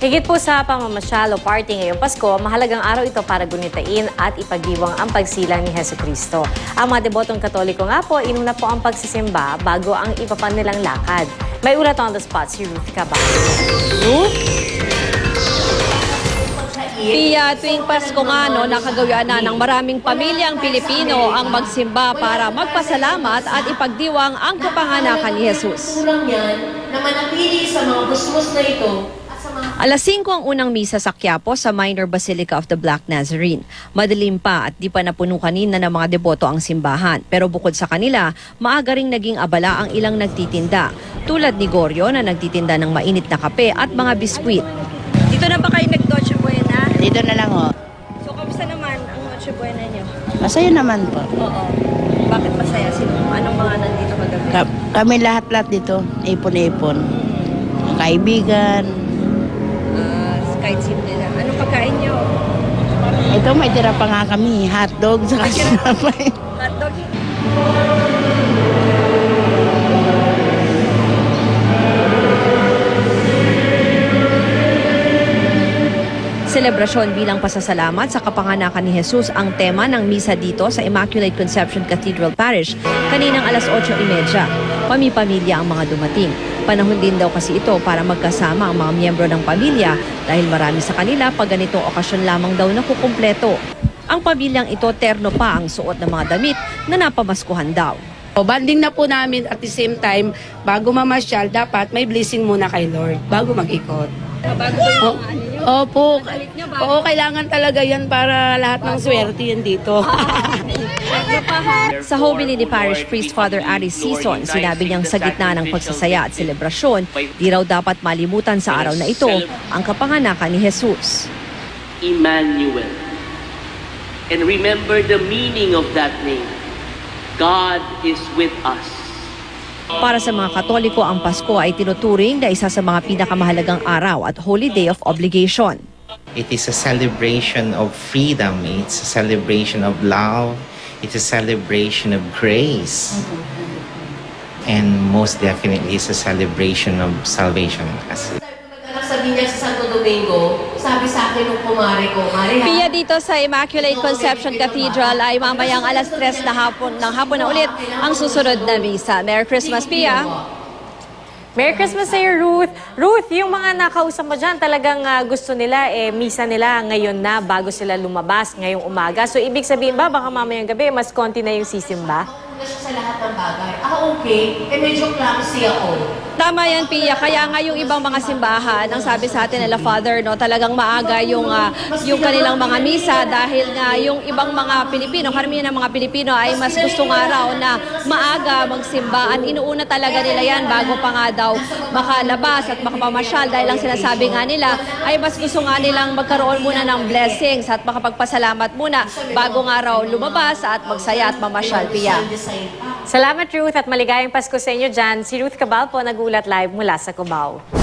Higit po sa pamamasyal o party ngayong Pasko, mahalagang araw ito para gunitain at ipagdiwang ang pagsilang ni Jesucristo. Ang mga debotong Katoliko nga po, inuna po ang pagsisimba bago ang iba pa nilang lakad. May ulat on the spot si Ruth Cabal. Ruth? Pia, tuwing Pasko nga, nakagawian na ng maraming pamilyang Pilipino ang magsimba para magpasalamat at ipagdiwang ang kapanganakan ni Jesus. Kulang yan na manatili sa mga busmos na ito. Alas 5 ang unang misa sa Quiapo sa Minor Basilica of the Black Nazarene. Madilim pa at di pa napuno kanina ng mga deboto ang simbahan. Pero bukod sa kanila, maaga ring naging abala ang ilang nagtitinda. Tulad ni Goryo na nagtitinda ng mainit na kape at mga biskwit. Dito na ba kayo nag-Noche Buena? Dito na lang ho. So, kamusta naman ang Noche Buena niyo? Masaya naman po. Oo. Bakit masaya? Anong mga nandito kagabi? Kami lahat-lahat dito, ipon-ipon. Kaibigan. Kahit simple lang. Anong pagkain niyo? Ito may tira pa nga kami, hotdog sa sinapay. Hotdog? Selebrasyon bilang pasasalamat sa kapanganakan ni Jesus ang tema ng misa dito sa Immaculate Conception Cathedral Parish kaninang alas 8:30. Pami-pamilya ang mga dumating. Panahon din daw kasi ito para magkasama ang mga miyembro ng pamilya dahil marami sa kanila pag ganitong okasyon lamang daw nakukumpleto. Ang pamilyang ito terno pa ang suot ng mga damit na napamaskuhan daw. Banding na po namin at the same time, bago mamasyal, dapat may blessing muna kay Lord bago mag-ikot. Bago yung Opo, kailangan talaga yan para lahat ng swerte yan dito. Sa homily ni Parish Priest Father Aris Sison, sinabi niyang sa gitna ng pagsasaya at selebrasyon, di raw dapat malimutan sa araw na ito ang kapanganakan ni Jesus. Emmanuel. And remember the meaning of that name. God is with us. Para sa mga Katoliko, ang Pasko ay tinuturing na isa sa mga pinakamahalagang araw at holy day of obligation. It is a celebration of freedom. It's a celebration of love. It's a celebration of grace. And most definitely, it's a celebration of salvation. Sabi niya sa Santo Domingo, sabi sa akin nung kumare ko, Mare, Pia, dito sa Immaculate Conception Cathedral ay mamayang alas 3 ng hapon na ulit ang susunod na misa. Merry Christmas, Pia! Merry Christmas sa'yo, Ruth. Ruth, yung mga nakausap mo dyan, talagang gusto nila, misa nila ngayon na bago sila lumabas ngayong umaga. So, ibig sabihin ba, baka mamayang gabi, mas konti na yung sisimba? sa lahat ng bagay. Okay, medyo clumsy ako. Tama yan, Pia. Kaya nga yung ibang mga simbahan, ang sabi sa atin nila, Father, talagang maaga yung kanilang mga misa dahil nga yung ibang mga Pilipino, karamihan ng mga Pilipino ay mas gustong araw na maaga magsimba. At inuuna talaga nila yan bago pa nga daw makalabas at makapamasyal dahil ang sinasabi nga nila ay mas gusto nga nilang magkaroon muna ng blessings at makapagpasalamat muna bago nga raw lumabas at magsaya at mamasyal, Pia. Salamat, Ruth, at maligayang Pasko sa inyo dyan. Si Ruth Cabal po, nag-uulat live mula sa Cubao.